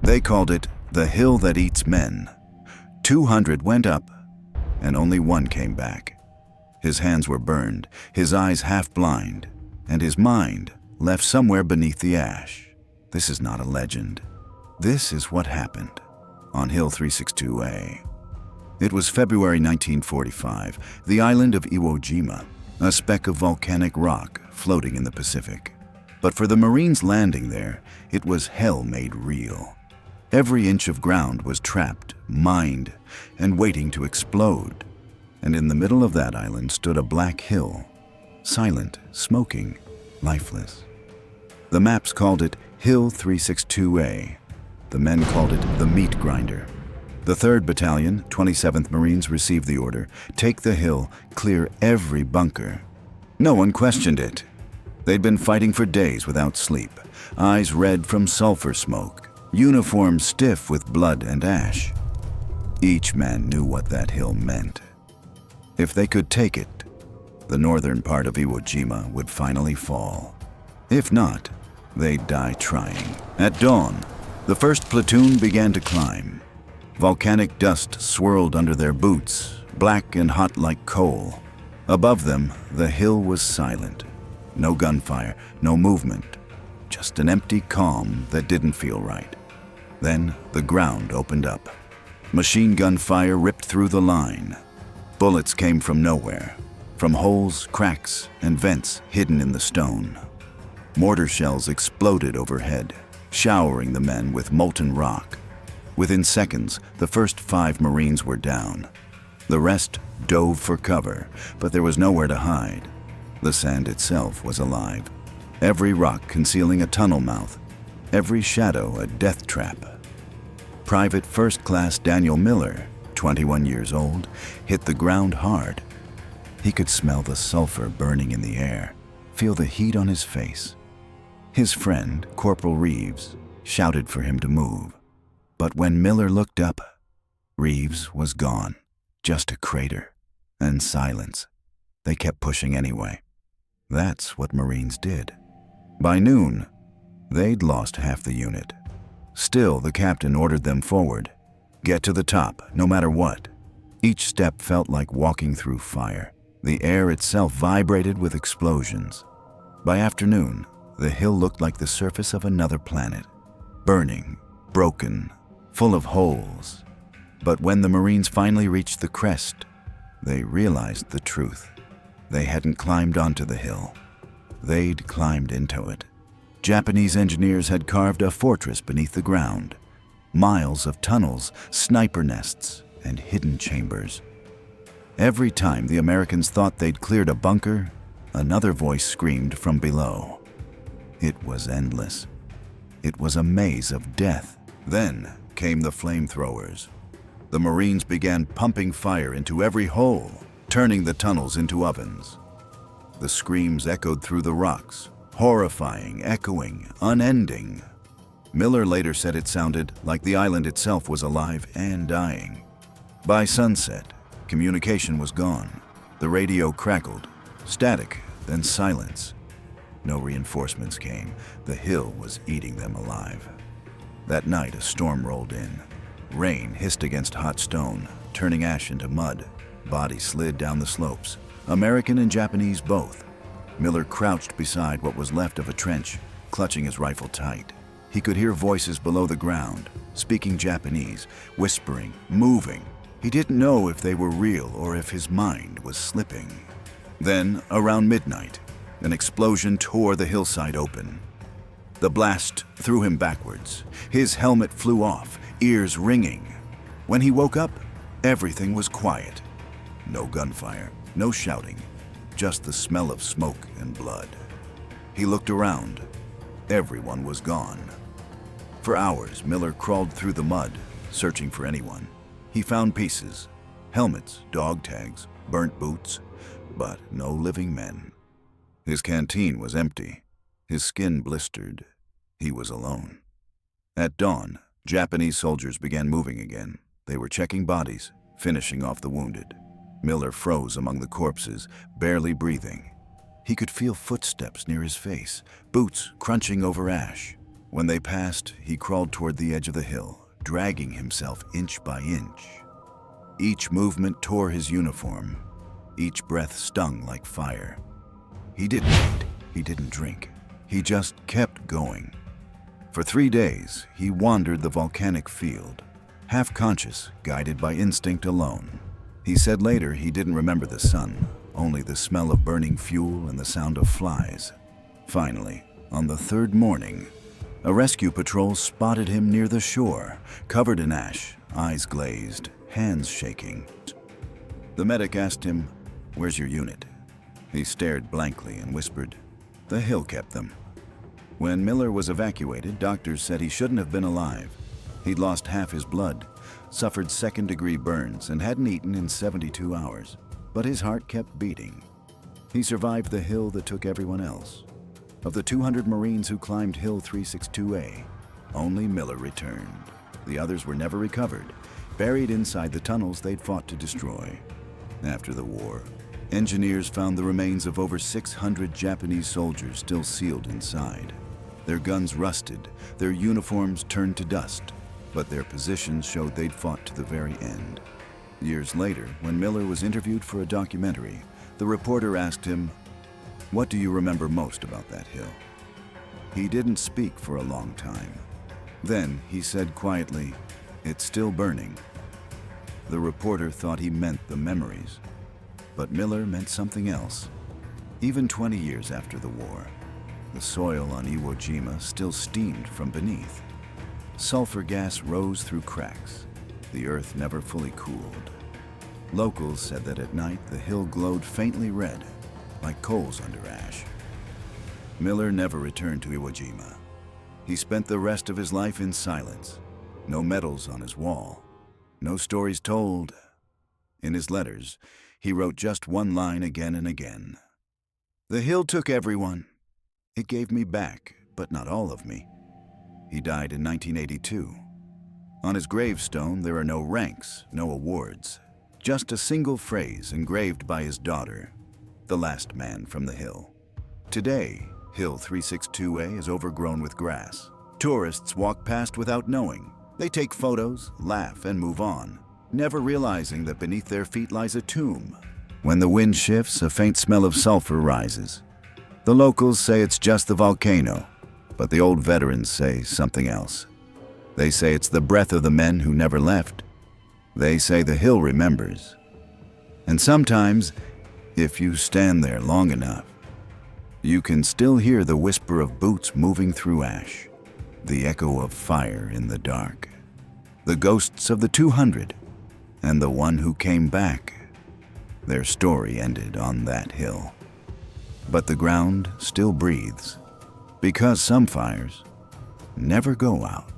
They called it the hill that eats men. 200 went up, and only one came back. His hands were burned, his eyes half blind, and his mind left somewhere beneath the ash. This is not a legend. This is what happened on Hill 362A. It was February 1945, the island of Iwo Jima, a speck of volcanic rock floating in the Pacific. But for the Marines landing there, it was hell made real. Every inch of ground was trapped, mined, and waiting to explode. And in the middle of that island stood a black hill, silent, smoking, lifeless. The maps called it Hill 362A. The men called it the meat grinder. The 3rd Battalion, 27th Marines received the order, take the hill, clear every bunker. No one questioned it. They'd been fighting for days without sleep, eyes red from sulfur smoke, uniforms stiff with blood and ash. Each man knew what that hill meant. If they could take it, the northern part of Iwo Jima would finally fall. If not, they'd die trying. At dawn, the 1st platoon began to climb. Volcanic dust swirled under their boots, black and hot like coal. Above them, the hill was silent. No gunfire, no movement, just an empty calm that didn't feel right. Then the ground opened up. Machine gun fire ripped through the line. Bullets came from nowhere, from holes, cracks, and vents hidden in the stone. Mortar shells exploded overhead, showering the men with molten rock. Within seconds, the first 5 Marines were down. The rest dove for cover, but there was nowhere to hide. The sand itself was alive, every rock concealing a tunnel mouth, every shadow a death trap. Private First Class Daniel Miller, 21 years old, hit the ground hard. He could smell the sulfur burning in the air, feel the heat on his face. His friend, Corporal Reeves, shouted for him to move. But when Miller looked up, Reeves was gone, just a crater and silence. They kept pushing anyway. That's what Marines did. By noon, they'd lost half the unit. Still, the captain ordered them forward. Get to the top, no matter what. Each step felt like walking through fire. The air itself vibrated with explosions. By afternoon, the hill looked like the surface of another planet. Burning, broken, full of holes. But when the Marines finally reached the crest, they realized the truth. They hadn't climbed onto the hill. They'd climbed into it. Japanese engineers had carved a fortress beneath the ground. Miles of tunnels, sniper nests, and hidden chambers. Every time the Americans thought they'd cleared a bunker, another voice screamed from below. It was endless. It was a maze of death. Then came the flamethrowers. The Marines began pumping fire into every hole, turning the tunnels into ovens. The screams echoed through the rocks, horrifying, echoing, unending. Miller later said it sounded like the island itself was alive and dying. By sunset, communication was gone. The radio crackled, static, then silence. No reinforcements came. The hill was eating them alive. That night, a storm rolled in. Rain hissed against hot stone, turning ash into mud. Bodies slid down the slopes, American and Japanese both. Miller crouched beside what was left of a trench, clutching his rifle tight. He could hear voices below the ground, speaking Japanese, whispering, moving. He didn't know if they were real or if his mind was slipping. Then, around midnight, an explosion tore the hillside open. The blast threw him backwards. His helmet flew off, ears ringing. When he woke up, everything was quiet. No gunfire, no shouting, just the smell of smoke and blood. He looked around. Everyone was gone. For hours, Miller crawled through the mud, searching for anyone. He found pieces, helmets, dog tags, burnt boots, but no living men. His canteen was empty. His skin blistered. He was alone. At dawn, Japanese soldiers began moving again. They were checking bodies, finishing off the wounded. Miller froze among the corpses, barely breathing. He could feel footsteps near his face, boots crunching over ash. When they passed, he crawled toward the edge of the hill, dragging himself inch by inch. Each movement tore his uniform. Each breath stung like fire. He didn't eat, he didn't drink. He just kept going. For 3 days, he wandered the volcanic field, half-conscious, guided by instinct alone. He said later he didn't remember the sun, only the smell of burning fuel and the sound of flies. Finally, on the 3rd morning, a rescue patrol spotted him near the shore, covered in ash, eyes glazed, hands shaking. The medic asked him, "Where's your unit?" He stared blankly and whispered, "The hill kept them." When Miller was evacuated, doctors said he shouldn't have been alive. He'd lost half his blood, suffered 2nd-degree burns, and hadn't eaten in 72 hours. But his heart kept beating. He survived the hill that took everyone else. Of the 200 Marines who climbed Hill 362A, only Miller returned. The others were never recovered, buried inside the tunnels they'd fought to destroy. After the war, engineers found the remains of over 600 Japanese soldiers still sealed inside. Their guns rusted, their uniforms turned to dust, but their positions showed they'd fought to the very end. Years later, when Miller was interviewed for a documentary, the reporter asked him, "What do you remember most about that hill?" He didn't speak for a long time. Then he said quietly, "It's still burning." The reporter thought he meant the memories, but Miller meant something else. Even 20 years after the war, the soil on Iwo Jima still steamed from beneath. Sulfur gas rose through cracks. The earth never fully cooled. Locals said that at night the hill glowed faintly red, like coals under ash. Miller never returned to Iwo Jima. He spent the rest of his life in silence. No medals on his wall. No stories told. In his letters, he wrote just one line again and again. "The hill took everyone. It gave me back, but not all of me." He died in 1982. On his gravestone, there are no ranks, no awards, just a single phrase engraved by his daughter, "The last man from the hill." Today, Hill 362A is overgrown with grass. Tourists walk past without knowing. They take photos, laugh, and move on, never realizing that beneath their feet lies a tomb. When the wind shifts, a faint smell of sulfur rises. The locals say it's just the volcano, but the old veterans say something else. They say it's the breath of the men who never left. They say the hill remembers. And sometimes, if you stand there long enough, you can still hear the whisper of boots moving through ash, the echo of fire in the dark, the ghosts of the 200, and the one who came back. Their story ended on that hill. But the ground still breathes, because some fires never go out.